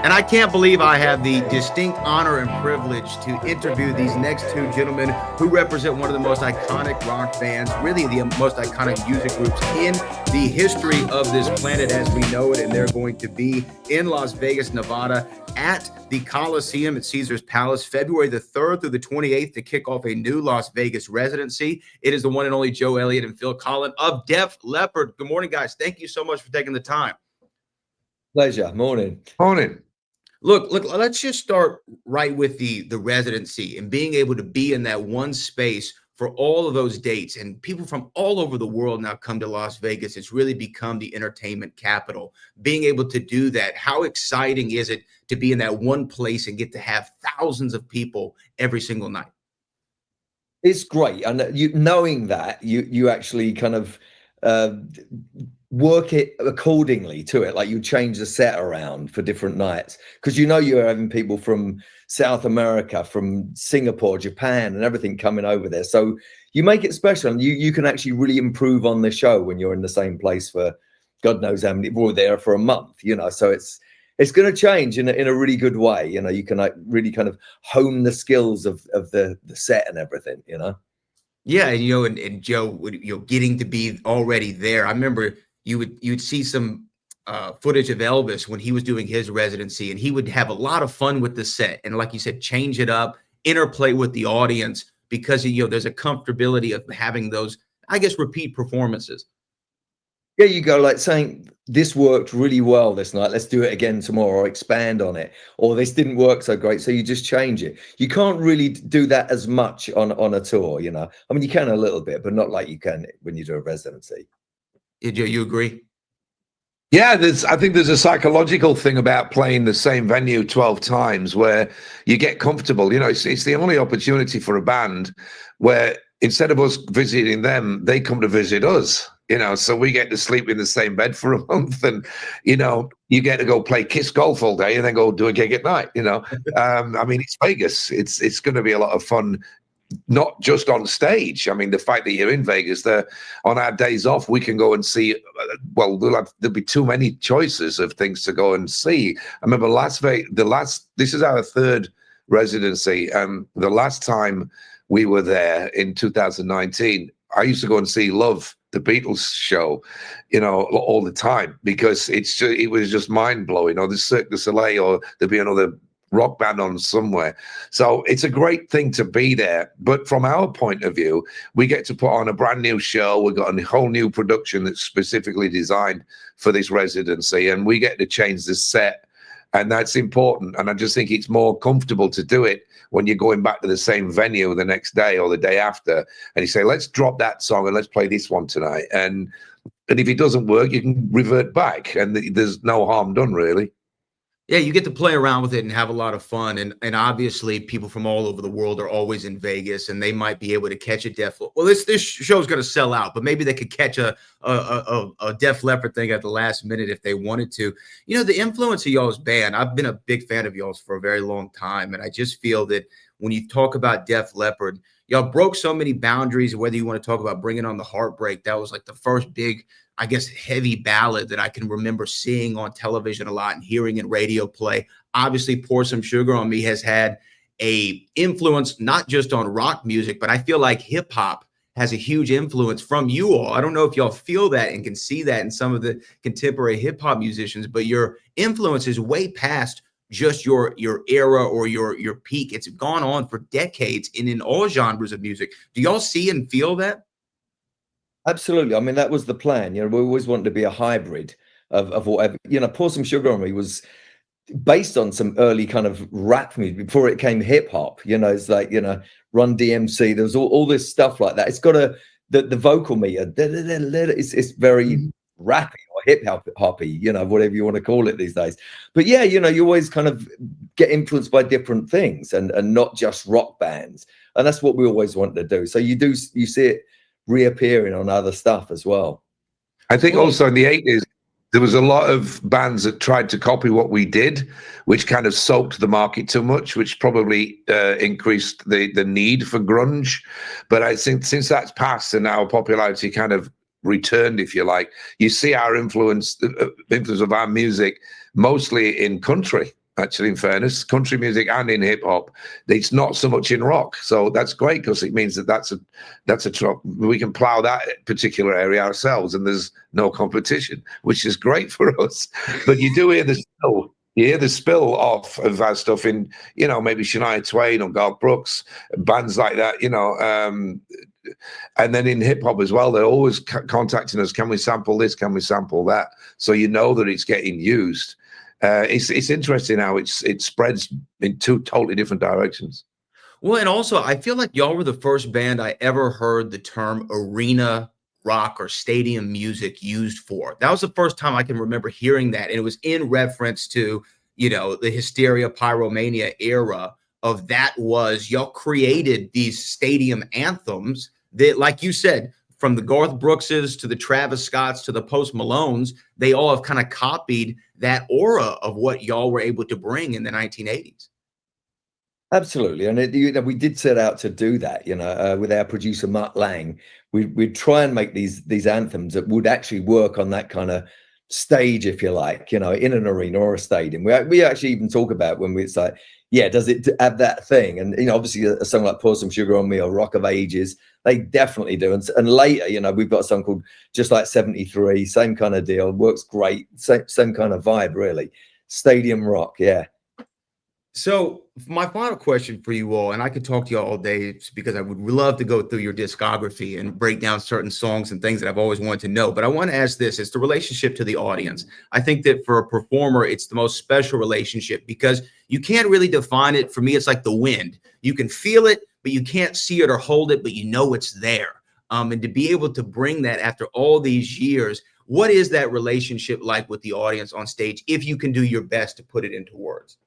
And I can't believe I have the distinct honor and privilege to interview these next two gentlemen who represent one of the most iconic rock bands, really the most iconic music groups in the history of this planet as we know it. And they're going to be in Las Vegas, Nevada at the Coliseum at Caesar's Palace, February the 3rd through the 28th to kick off a new Las Vegas residency. It is the one and only Joe Elliott and Phil Collen of Def Leppard. Good morning, guys. Thank you so much for taking the time. Pleasure. Morning. Morning. Look, let's just start right with the residency and being able to be in that one space for all of those dates. And people from all over the world now come to Las Vegas. It's really become the entertainment capital. Being able to do that, how exciting is it to be in that one place and get to have thousands of people every single night? It's great. And knowing that, you actually kind of work it accordingly to it. Like you change the set around for different nights because you're having people from South America, from Singapore, Japan, and everything coming over there. So you make it special, and you can actually really improve on the show when you're in the same place for God knows how many. We're there for a month, so it's going to change in a really good way. You can like really kind of hone the skills of the set and everything. Yeah, and Joe, getting to be already there. I remember you'd see some footage of Elvis when he was doing his residency, and he would have a lot of fun with the set, and like you said, change it up, interplay with the audience because there's a comfortability of having those, I guess, repeat performances. Yeah, you go like saying this worked really well this night. Let's do it again tomorrow, or expand on it. Or this didn't work so great, so you just change it. You can't really do that as much on a tour, I mean, you can a little bit, but not like you can when you do a residency. Yeah, Joe, you agree? Yeah, I think there's a psychological thing about playing the same venue 12 times where you get comfortable. It's the only opportunity for a band where instead of us visiting them, they come to visit us. So we get to sleep in the same bed for a month, and you get to go play Kiss Golf all day and then go do a gig at night. I mean, it's Vegas. It's going to be a lot of fun. Not just on stage. I mean, the fact that you're in Vegas, on our days off, we can go and see. Well, there'll be too many choices of things to go and see. I remember this is our third residency. The last time we were there in 2019, I used to go and see Love, the Beatles show, all the time because it was just mind blowing. Or the Cirque du Soleil, or there'd be another rock band on somewhere. So it's a great thing to be there. But from our point of view, we get to put on a brand new show. We've got a whole new production that's specifically designed for this residency, and we get to change the set. And that's important. And I just think it's more comfortable to do it when you're going back to the same venue the next day or the day after. And you say, let's drop that song and let's play this one tonight. And if it doesn't work, you can revert back. And there's no harm done, really. Yeah, you get to play around with it and have a lot of fun. And obviously people from all over the world are always in Vegas, and they might be able to catch a this show's going to sell out, but maybe they could catch a Def Leppard thing at the last minute if they wanted to. The influence of y'all's band, I've been a big fan of y'all's for a very long time. And I just feel that when you talk about Def Leppard, y'all broke so many boundaries, whether you want to talk about Bringing on the Heartbreak. That was like the first big, I guess, heavy ballad that I can remember seeing on television a lot and hearing in radio play. Obviously, Pour Some Sugar on Me has had a influence not just on rock music, but I feel like hip hop has a huge influence from you all. I don't know if y'all feel that and can see that in some of the contemporary hip hop musicians, but your influence is way past just your era or your peak. It's gone on for decades and in all genres of music. Do y'all see and feel that? Absolutely. I mean, that was the plan. We always wanted to be a hybrid of whatever. Pour Some Sugar on Me was based on some early kind of rap music before it came hip hop. It's like, Run DMC. There was all this stuff like that. It's got the vocal meter. It's very rappy or hip hoppy, whatever you want to call it these days. But yeah, you always kind of get influenced by different things and not just rock bands. And that's what we always want to do. So you see it reappearing on other stuff as well. I think also in the 80s, there was a lot of bands that tried to copy what we did, which kind of soaked the market too much, which probably increased the need for grunge. But I think since that's passed and our popularity kind of returned, if you like, you see our influence of our music mostly in country. actually, in fairness, country music and in hip hop. It's not so much in rock. So that's great because it means that we can plow that particular area ourselves and there's no competition, which is great for us. But you do hear the spill. You hear the spill off of our stuff in, maybe Shania Twain or Garth Brooks, bands like that, and then in hip hop as well, they're always contacting us. Can we sample this? Can we sample that? So that it's getting used. It's interesting how it spreads in two totally different directions. Well, and also I feel like y'all were the first band I ever heard the term arena rock or stadium music used for. That was the first time I can remember hearing that. And it was in reference to, the Hysteria Pyromania era of that was y'all created these stadium anthems that, like you said, from the Garth Brookses to the Travis Scotts to the Post Malones, they all have kind of copied that aura of what y'all were able to bring in the 1980s. Absolutely, and we did set out to do that. With our producer Mutt Lang, we'd try and make these anthems that would actually work on that kind of stage, if you like, in an arena or a stadium. We actually even talk about when it's like, yeah, does it have that thing? And obviously a song like Pour Some Sugar on Me or Rock of Ages, they definitely do. And later, we've got a song called Just Like 73, same kind of deal, works great, same kind of vibe, really. Stadium rock, yeah. So my final question for you all, and I could talk to you all day because I would love to go through your discography and break down certain songs and things that I've always wanted to know. But I want to ask this: it's the relationship to the audience. I think that for a performer, it's the most special relationship because you can't really define it. For me, it's like the wind. You can feel it, but you can't see it or hold it, but it's there. And to be able to bring that after all these years, what is that relationship like with the audience on stage, if you can do your best to put it into words?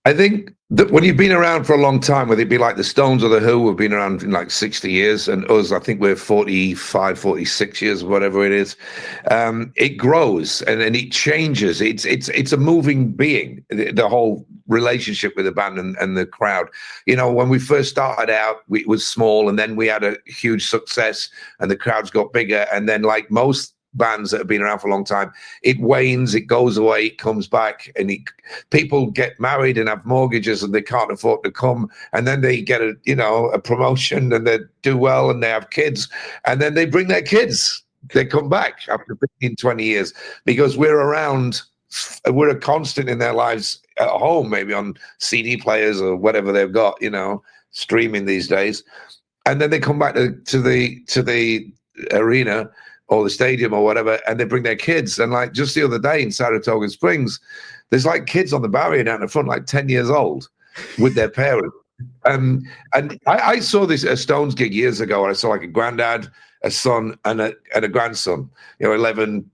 I think that when you've been around for a long time, whether it be like the Stones or the Who, have been around in like 60 years, and us, I think we're 45, 46 years, whatever it is, it grows and it changes. It's a moving being, the whole relationship with the band and the crowd. When we first started out, it was small, and then we had a huge success and the crowds got bigger. And then, like most bands that have been around for a long time, it wanes, it goes away, it comes back, and people get married and have mortgages and they can't afford to come, and then they get a promotion and they do well and they have kids, and then they bring their kids, they come back after 15, 20 years because we're around, we're a constant in their lives at home, maybe on CD players or whatever they've got, streaming these days, and then they come back to the arena or the stadium or whatever, and they bring their kids. And like just the other day in Saratoga Springs, there's like kids on the barrier down the front, like 10 years old with their parents. And I saw a Stones gig years ago, and I saw like a granddad, a son, and a grandson, 11,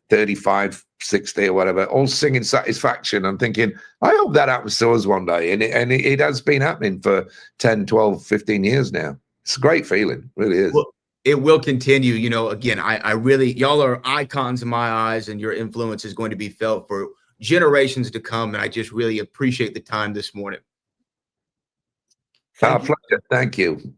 35, 60 or whatever, all singing Satisfaction. I'm thinking, I hope that happens to us one day. And it has been happening for 10, 12, 15 years now. It's a great feeling, really is. Well, it will continue. Again, I really, y'all are icons in my eyes, and your influence is going to be felt for generations to come. And I just really appreciate the time this morning. Our pleasure. Thank you.